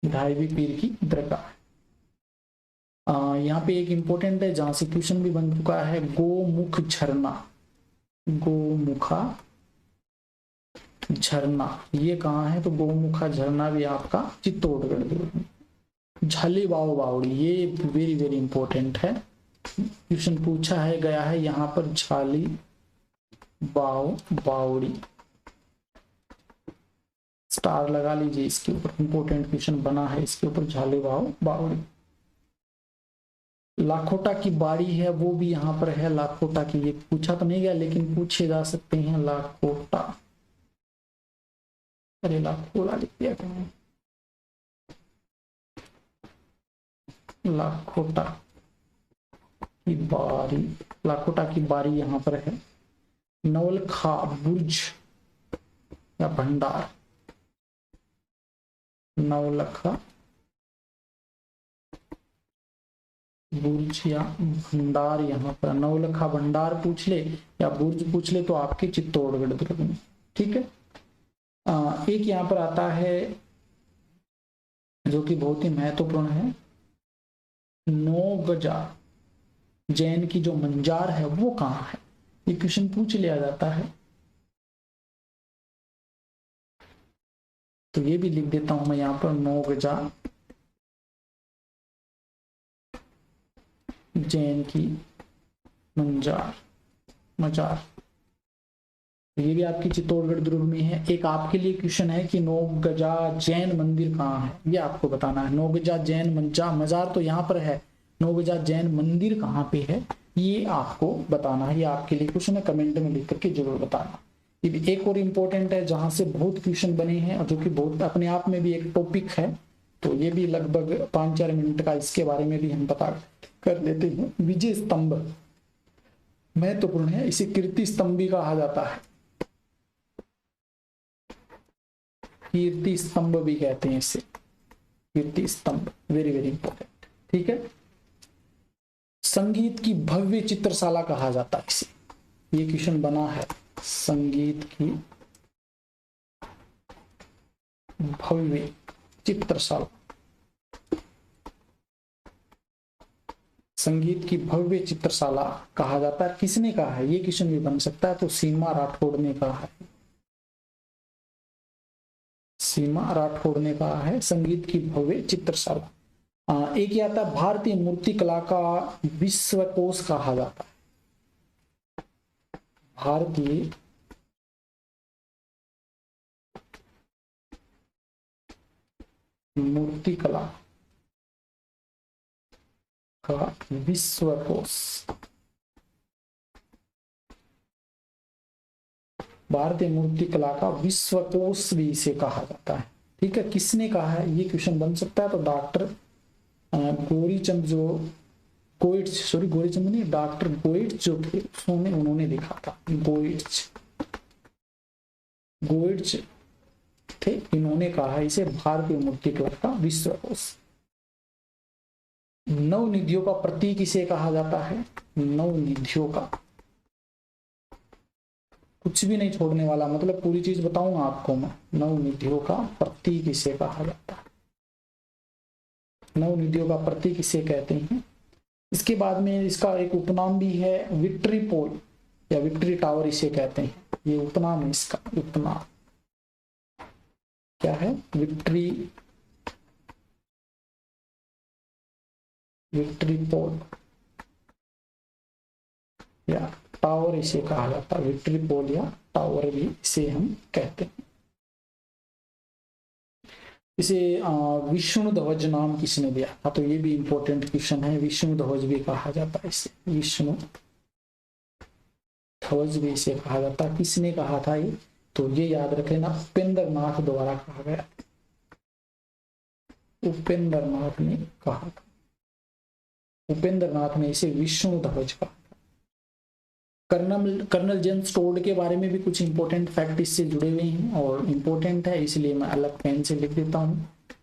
ढाई पीर की दरगाह। यहाँ पे एक इंपॉर्टेंट है जहां से क्वेश्चन भी बन चुका है, गोमुख झरना। गोमुखा झरना ये कहाँ है? तो गोमुखा झरना भी आपका चित्तौड़गढ़ दुर्ग में। झाली बाव बावड़ी, ये वेरी वेरी इंपॉर्टेंट है, क्वेश्चन पूछा है गया है यहाँ पर। झाली बाव बावड़ी, स्टार लगा लीजिए इसके ऊपर, इंपॉर्टेंट क्वेश्चन बना है इसके ऊपर। झाली बाव बावड़ी। लाखोटा की बाड़ी है, वो भी यहाँ पर है। लाखोटा की, ये पूछा तो नहीं गया लेकिन पूछे जा सकते हैं। लाखोटा, अरे लाखोटा लिख दिया क्या? लाखोटा की बारी, लाखोटा की बारी यहाँ पर है। नवलखा बुर्ज या भंडार, नवलखा बुर्ज या भंडार यहाँ पर। नवलखा भंडार पूछ ले या बुर्ज पूछ ले तो आपके चित्तौड़गढ़ दुर्ग में। ठीक है। एक यहाँ पर आता है जो कि बहुत ही महत्वपूर्ण है, नौगजा जैन की जो मंजार है वो कहाँ है? ये क्वेश्चन पूछ लिया जाता है, तो ये भी लिख देता हूं मैं यहाँ पर। नौगजा जैन की मंजार, मजार, ये भी आपकी चित्तौड़गढ़ दुर्ग में है। एक आपके लिए क्वेश्चन है कि नौगजा जैन मंदिर कहाँ है, ये आपको बताना है। नौगजा जैन मजार तो यहाँ पर है, नौगजा जैन मंदिर कहाँ पे है ये आपको बताना है। ये आपके लिए क्वेश्चन है, कमेंट में लिख करके जरूर बताना। ये भी एक और इम्पोर्टेंट है जहां से बहुत क्वेश्चन बने हैं और जो कि बहुत अपने आप में भी एक टॉपिक है, तो ये भी लगभग 5-4 मिनट का, इसके बारे में भी हम पता कर लेते हैं। विजय स्तंभ महत्वपूर्ण है, इसे कीर्ति स्तंभ भी कहा जाता है, कीर्ति स्तंभ भी कहते हैं इसे, कीर्ति स्तंभ, वेरी वेरी इंपॉर्टेंट। ठीक है। संगीत की भव्य चित्रशाला कहा जाता है इसे, ये क्वेश्चन बना है। संगीत की भव्य चित्रशाला, संगीत की भव्य चित्रशाला कहा जाता है, किसने कहा है? ये क्वेश्चन भी बन सकता है, तो सीमा राठौड़ ने कहा है। सीमा राठौड़ ने कहा है संगीत की भव्य चित्रशाला। एक ये आता है, भारतीय मूर्ति कला का विश्वकोश कहा जाता है। भारतीय मूर्ति कला का विश्वकोश, भारतीय मूर्ति कला का विश्वकोश भी इसे कहा जाता है। ठीक है। किसने कहा है? ये क्वेश्चन बन सकता है, तो डॉक्टर गौरीचंद जो गोइट्स, सॉरी गौरीचंद नहीं, डॉक्टर गोइट्स जो थे उन्होंने लिखा था। गोइट्स थे, इन्होंने कहा है इसे भारतीय मूर्ति कला का विश्वकोश। नवनिधियों का प्रतीक इसे कहा जाता है। नवनिधियों का, कुछ भी नहीं छोड़ने वाला, मतलब पूरी चीज बताऊंगा आपको मैं। नवनिधियों का प्रतीक इसे कहा जाता है। नवनिधियों का प्रतीक इसे कहते हैं। इसके बाद में इसका एक उपनाम भी है, विक्ट्री पोल या विक्ट्री टावर इसे कहते हैं। ये उपनाम है इसका। उपनाम क्या है? विक्ट्री, विक्ट्री पोल या टावर इसे कहा जाता है। विक्ट्री पोल या टावर भी इसे हम कहते हैं। इसे विष्णु ध्वज नाम किसने दिया था? तो ये भी इंपॉर्टेंट क्वेश्चन है। विष्णु ध्वज भी कहा जाता है इसे। विष्णु ध्वज भी इसे कहा जाता है। किसने कहा था ये? तो ये याद रख लेना, उपेंद्र नाथ द्वारा कहा गया। उपेंद्र नाथ ने कहा था। उपेंद्र नाथ ने इसे विष्णु ध्वज कहा। कर्नल जेम्स टोड के बारे में भी कुछ इंपॉर्टेंट फैक्ट इससे जुड़े हुए हैं और इंपॉर्टेंट है, इसलिए मैं अलग पेन से लिख देता हूं।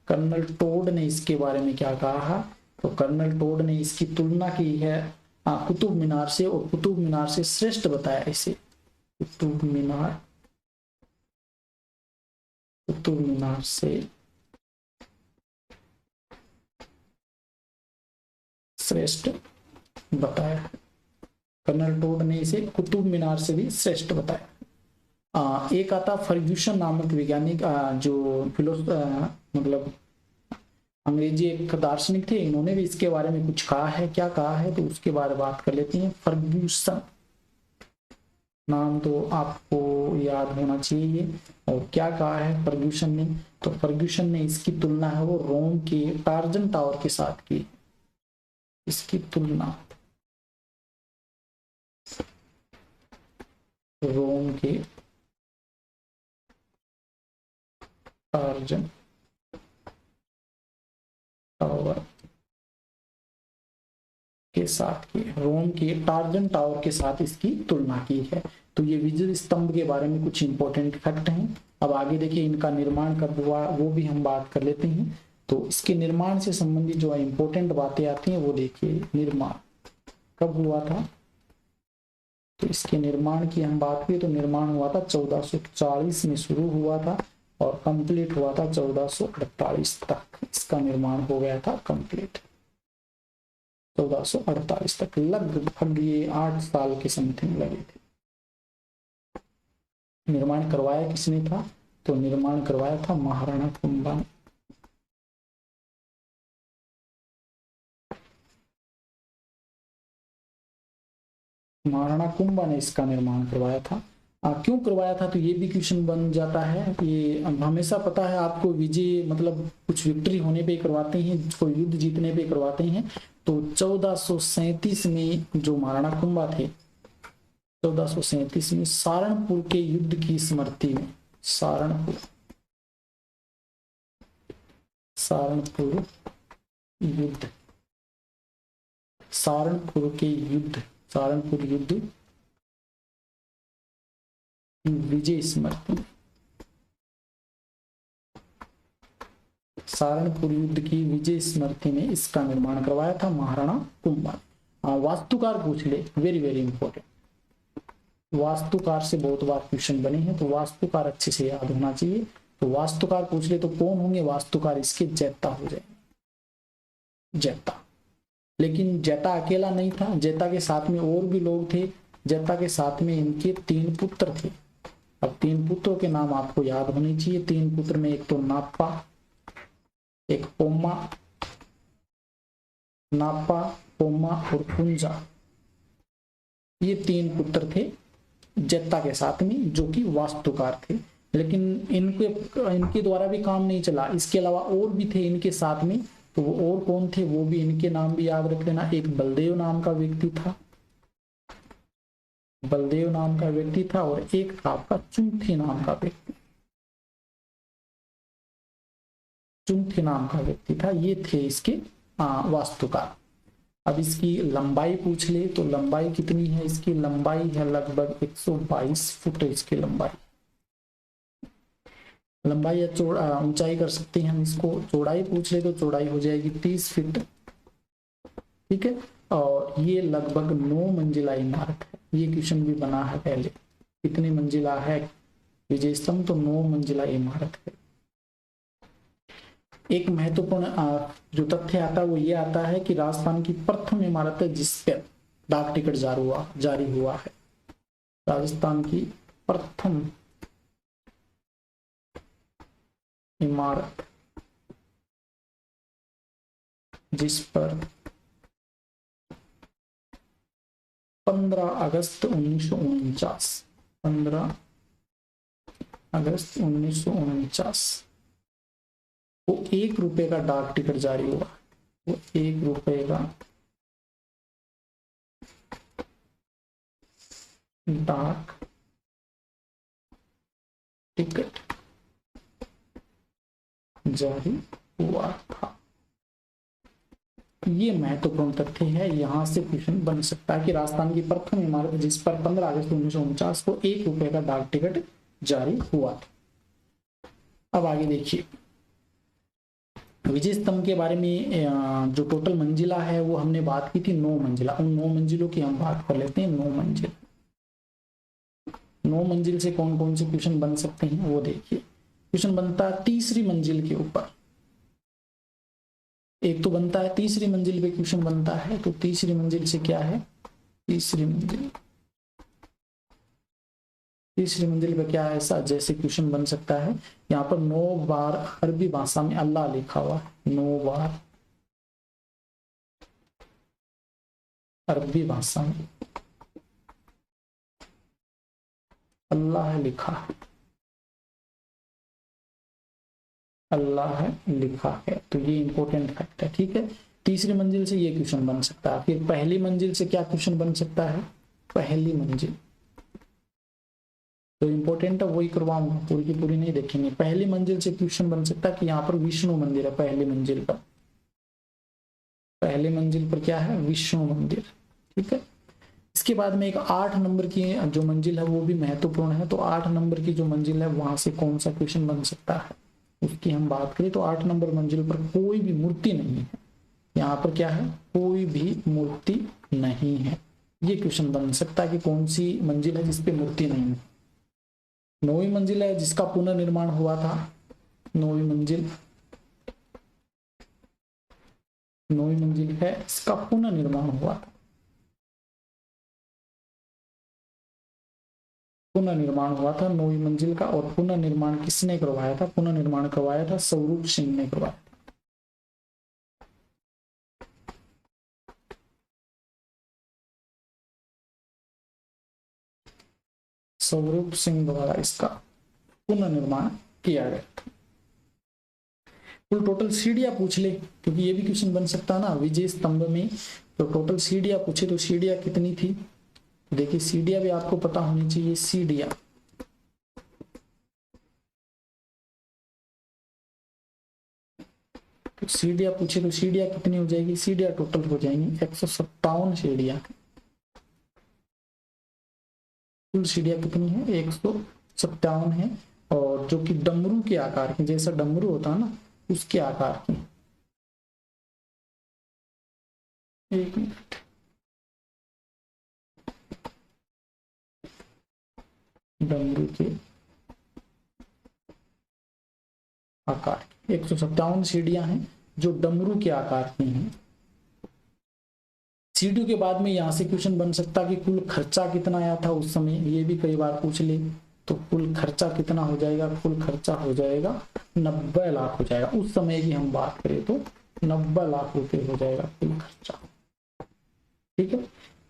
कर्नल टोड ने इसके बारे में क्या कहा? तो कर्नल टोड ने इसकी तुलना की है कुतुब मीनार से, और कुतुब मीनार से श्रेष्ठ बताया इसे। कुतुब मीनार, कुतुब मीनार से श्रेष्ठ बताया। कर्नल टोड ने इसे कुतुब मीनार से भी श्रेष्ठ बताया। एक आता फर्ग्यूसन नामक वैज्ञानिक, जो मतलब अंग्रेजी एक दार्शनिक थे, इन्होंने भी इसके बारे में कुछ कहा है। क्या कहा है? तो उसके बारे में बात कर लेते हैं। फर्ग्यूसन नाम तो आपको याद होना चाहिए। और क्या कहा है फर्ग्यूसन ने? तो फर्ग्यूसन ने इसकी तुलना है वो रोम के टार्जन टावर के साथ की। इसकी तुलना रोम के टार्जन टावर के साथ की। रोम के टार्जन टावर के साथ इसकी तुलना की है। तो ये विजय स्तंभ के बारे में कुछ इंपॉर्टेंट फैक्ट हैं। अब आगे देखिए इनका निर्माण कब हुआ वो भी हम बात कर लेते हैं। तो इसके निर्माण से संबंधित जो इंपॉर्टेंट बातें आती हैं वो देखिए। निर्माण कब हुआ था? तो इसके निर्माण की हम बात करें तो निर्माण हुआ था 1440 में शुरू हुआ था और कंप्लीट हुआ था 1448 तक। इसका निर्माण हो गया था कंप्लीट 1448 तक। लगभग ये 8 साल के समथिंग लगे थे। निर्माण करवाया किसने था? तो निर्माण करवाया था महाराणा कुंभा ने। महाराणा कुंभा ने इसका निर्माण करवाया था। क्यों करवाया था? तो ये भी क्वेश्चन बन जाता है। ये हमेशा पता है आपको, विजय मतलब कुछ विक्ट्री होने पे करवाते हैं, कोई युद्ध जीतने पे करवाते हैं। तो 1437 में जो महाराणा कुंभा थे, 1437 में सारणपुर के युद्ध की स्मृति में, सारणपुर युद्ध, सारणपुर के युद्ध, सारणपुर युद्ध विजय स्मृति, सारणपुर युद्ध की विजय स्मृति में इसका निर्माण करवाया था महाराणा कुंभा। वास्तुकार पूछ ले, वेरी वेरी इंपॉर्टेंट। वास्तुकार से बहुत बार क्वेश्चन बने हैं, तो वास्तुकार अच्छे से याद होना चाहिए। तो वास्तुकार पूछ ले तो कौन होंगे वास्तुकार? इसके जैता हो जाएंगे, जैता। लेकिन जैता अकेला नहीं था, जैता के साथ में और भी लोग थे। जैता के साथ में इनके 3 पुत्र थे। अब 3 पुत्रों के नाम आपको याद होने चाहिए। 3 पुत्र में एक तो नाप्पा, एक पोम्मा, नाप्पा, पोम्मा और कुंजा। ये 3 पुत्र थे जैता के साथ में, जो कि वास्तुकार थे। लेकिन इनके द्वारा भी काम नहीं चला, इसके अलावा और भी थे इनके साथ में। तो वो और कौन थे वो भी इनके नाम भी याद रख लेना। एक बलदेव नाम का व्यक्ति था, बलदेव नाम का व्यक्ति था, और एक था आपका चुंथी नाम का व्यक्ति, चुंथी नाम का व्यक्ति था। ये थे इसके वास्तुकार। अब इसकी लंबाई पूछ ले तो लंबाई कितनी है? इसकी लंबाई है लगभग 122 फुट। इसकी लंबाई, लंबाई या ऊंचाई कर सकते हैं हम इसको। चौड़ाई पूछ ले तो चौड़ाई हो जाएगी 30 फीट। ठीक है। और ये लगभग 9 मंजिला इमारत है। ये क्वेश्चन भी बना है पहले, कितनी मंजिला है विजय स्तंभ, तो 9 मंजिला इमारत है। एक महत्वपूर्ण जो तथ्य आता है वो ये आता है कि राजस्थान की प्रथम इमारत है जिस पर डाक टिकट जारी हुआ है। राजस्थान की प्रथम इमारत जिस पर 15 अगस्त 1949, 15 अगस्त 1949 वो 1 रुपए का डाक टिकट जारी हुआ। वो 1 रुपए का डाक टिकट जारी हुआ था। ये महत्वपूर्ण तथ्य है, यहां से क्वेश्चन बन सकता है कि राजस्थान की प्रथम इमारत जिस पर 15 अगस्त 1949 को 1 रुपए का डाक टिकट जारी हुआ था। अब आगे देखिए, विजय स्तंभ के बारे में जो टोटल मंजिला है वो हमने बात की थी 9 मंजिला। उन 9 मंजिलों की हम बात कर लेते हैं। 9 मंजिल, 9 मंजिल से कौन कौन से क्वेश्चन बन सकते हैं वो देखिए। क्वेश्चन बनता है तीसरी मंजिल के ऊपर, एक तो बनता है तीसरी मंजिल पे क्वेश्चन बनता है। तो तीसरी मंजिल से क्या है, तीसरी मंजिल पे क्या है ऐसा जैसे क्वेश्चन बन सकता है। यहाँ पर 9 बार अरबी भाषा में अल्लाह लिखा हुआ है, 9 बार अरबी भाषा में अल्लाह लिखा है, अल्लाह लिखा है। तो ये इंपॉर्टेंट फैक्ट है, ठीक है। तीसरी मंजिल से ये क्वेश्चन बन सकता है। फिर पहली मंजिल से क्या क्वेश्चन बन सकता है, पहली मंजिल तो इंपॉर्टेंट है, वही करवाऊंगा, पूरी की पूरी नहीं देखेंगे। पहली मंजिल से क्वेश्चन बन सकता है कि यहाँ पर विष्णु मंदिर है पहली मंजिल पर, पहली मंजिल पर क्या है, विष्णु मंदिर, ठीक है। इसके बाद में एक 8 नंबर की जो मंजिल है वो भी महत्वपूर्ण है। तो 8 नंबर की जो मंजिल है वहां से कौन सा क्वेश्चन बन सकता है उसकी हम बात करें तो 8 नंबर मंजिल पर कोई भी मूर्ति नहीं है। यहाँ पर क्या है, कोई भी मूर्ति नहीं है। ये क्वेश्चन बन सकता है कि कौन सी मंजिल है जिसपे मूर्ति नहीं है। 9वीं मंजिल है जिसका पुनर्निर्माण हुआ था, 9वीं मंजिल, 9वीं मंजिल है इसका पुनर्निर्माण हुआ था, पुनर्निर्माण हुआ था 9वीं मंजिल का। और पुनर्निर्माण किसने करवाया था, पुनर्निर्माण करवाया था स्वरूप सिंह ने करवाया था। स्वरूप सिंह द्वारा इसका पुनर्निर्माण किया गया था। कुल टोटल सीढ़ियां पूछ ले, क्योंकि ये भी क्वेश्चन बन सकता ना विजय स्तंभ में। तो टोटल सीढ़ियां पूछे तो सीढ़ियां कितनी थी, देखिए सीढ़ियां भी आपको पता होनी चाहिए। सीढ़ियां तो सीढ़ियां पूछे तो सीढ़ियां कितनी हो जाएगी, सीढ़ियां टोटल हो जाएंगी 157 सीढ़ियां। कुल सीढ़ियां कितनी है, 157 है। और जो कि डमरू के आकार की, जैसा डमरू होता है ना उसके आकार की। एक मिनट, डमरू के आकार 157 सीढ़ियां हैं जो डमरू के आकार की हैं। सीढ़ियों के बाद में यहां से क्वेश्चन बन सकता कि कुल खर्चा कितना आया था उस समय, ये भी कई बार पूछ ले। तो कुल खर्चा कितना हो जाएगा, कुल खर्चा हो जाएगा 90 लाख हो जाएगा। उस समय की हम बात करें तो 90 लाख रुपए हो जाएगा कुल खर्चा, ठीक है।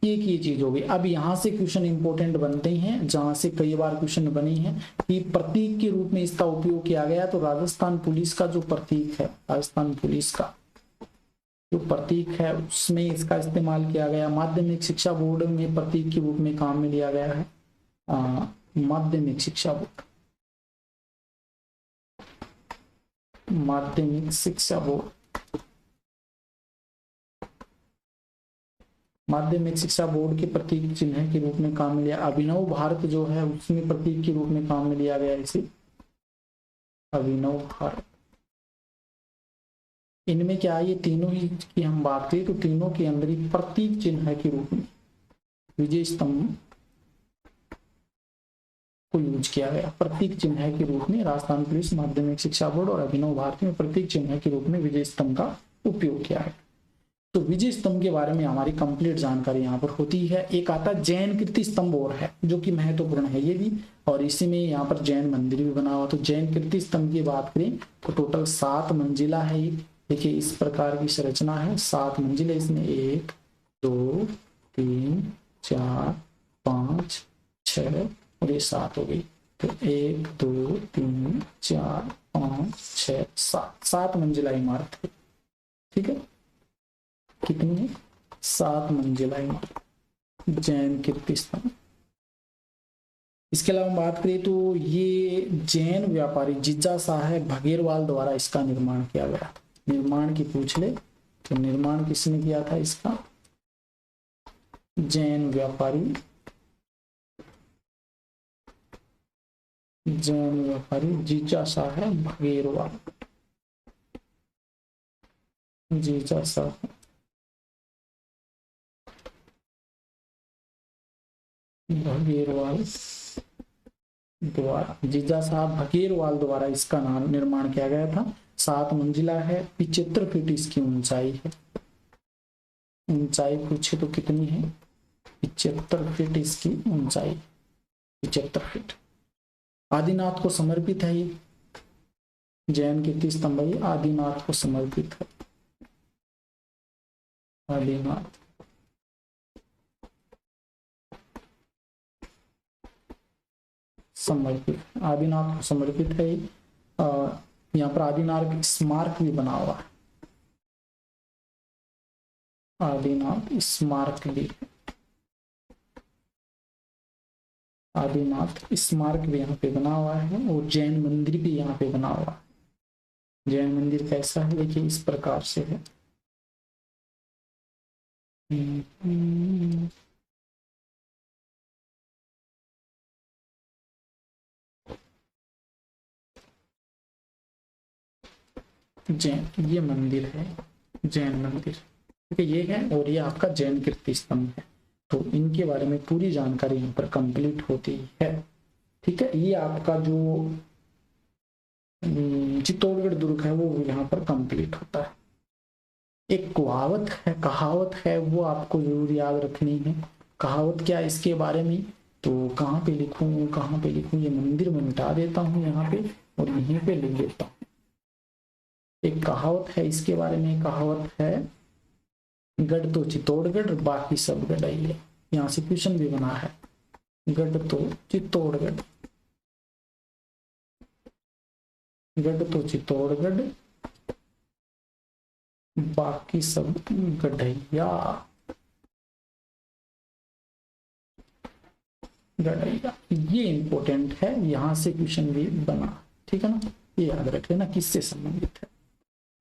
एक ये चीज हो गई। अब यहाँ से क्वेश्चन इंपॉर्टेंट बनते हैं, जहां से कई बार क्वेश्चन बने हैं कि प्रतीक के रूप में इसका उपयोग किया गया। तो राजस्थान पुलिस का जो प्रतीक है, राजस्थान पुलिस का जो प्रतीक है उसमें इसका इस्तेमाल किया गया। माध्यमिक शिक्षा बोर्ड में प्रतीक के रूप में काम में लिया गया है। माध्यमिक शिक्षा बोर्ड, माध्यमिक शिक्षा बोर्ड, माध्यमिक शिक्षा बोर्ड के प्रतीक चिन्ह के रूप में काम में लिया। अभिनव भारत जो है उसमें प्रतीक के रूप में काम में लिया गया इसे, अभिनव भारत। इनमें क्या है, ये तीनों ही की हम बात करें तो तीनों के अंदर ही प्रतीक चिन्ह के रूप में विजय स्तंभ को यूज किया गया। प्रतीक चिन्ह के रूप में राजस्थान पुलिस माध्यमिक शिक्षा बोर्ड और अभिनव भारती में प्रतीक चिन्ह के रूप में विजय स्तंभ का उपयोग किया है। तो विजय स्तंभ के बारे में हमारी कंप्लीट जानकारी यहाँ पर होती है। एक आता है जैन कीर्ति स्तंभ और है, जो कि महत्वपूर्ण है ये भी, और इसी में यहाँ पर जैन मंदिर भी बना हुआ। तो जैन कीर्ति स्तंभ की बात करें तो टोटल 7 मंजिला है। देखिए इस प्रकार की संरचना है, 7 मंजिले, इसमें 1 2 3 4 5 6 और ये 7 हो गई। तो 1 2 3 4 5 6 7 मंजिला इमारत है। ठीक है, कितनी है? 7 मंजिला इमारत, जैन कीर्ति स्तंभ। इसके अलावा हम बात करें तो ये जैन व्यापारी जिज्जा साहब भगेरवाल द्वारा इसका निर्माण किया गया। निर्माण की पूछ ले तो निर्माण किसने किया था इसका? जैन व्यापारी जिज्जा साहब भगेरवाल, जिज्जा साहब भगेरवाल द्वारा, जिज्जा साहब भगेरवाल द्वारा इसका नाम निर्माण किया गया था। 7 मंजिला है, 75 फीट इसकी ऊंचाई है। ऊंचाई पूछे तो कितनी है? 75 फीट इसकी ऊंचाई, 75 फीट। आदिनाथ को समर्पित है ये जैन कीर्ति स्तंभ, ये आदिनाथ को समर्पित है। आदिनाथ समर्पित, आदिनाथ को समर्पित है। यहाँ पर आदिनाथ स्मारक भी बना हुआ है, आदिनाथ स्मारक भी, आदिनाथ स्मारक भी यहाँ पे बना हुआ है। और जैन मंदिर भी यहाँ पे बना हुआ है। जैन मंदिर कैसा है? देखिए इस प्रकार से है। जैन, ये मंदिर है जैन मंदिर, ठीक है, ये है। और ये आपका जैन कीर्ति स्तंभ है। तो इनके बारे में पूरी जानकारी यहाँ पर कंप्लीट होती है। ठीक है, ये आपका जो चित्तौड़गढ़ दुर्ग है वो यहाँ पर कंप्लीट होता है। एक कहावत है वो आपको जरूर याद रखनी है। कहावत क्या इसके बारे में? तो कहाँ पे लिखूं? ये मंदिर में मिटा देता हूँ यहाँ पे और यहीं पे लिख देता हूँ। एक कहावत है इसके बारे में, कहावत है गढ़ तो चित्तौड़गढ़ बाकी सब गढ़ई। यहाँ से क्वेश्चन भी बना है, गढ़ तो चित्तौड़गढ़, गढ़ तो चित्तौड़गढ़ बाकी सब गढ़ैया, गढ़ैया। ये इंपॉर्टेंट है, यहां से क्वेश्चन भी बना। ठीक है ना, ये याद रख लेना किससे संबंधित है।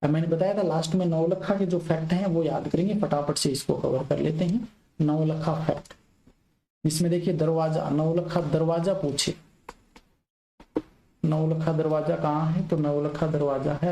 अब मैंने बताया था लास्ट में नौलखा के जो फैक्ट हैं वो याद करेंगे, फटाफट से इसको कवर कर लेते हैं। नौलखा फैक्ट, इसमें देखिए दरवाजा, नौलखा दरवाजा पूछे, नौलखा दरवाजा कहाँ है? तो नौलखा दरवाजा है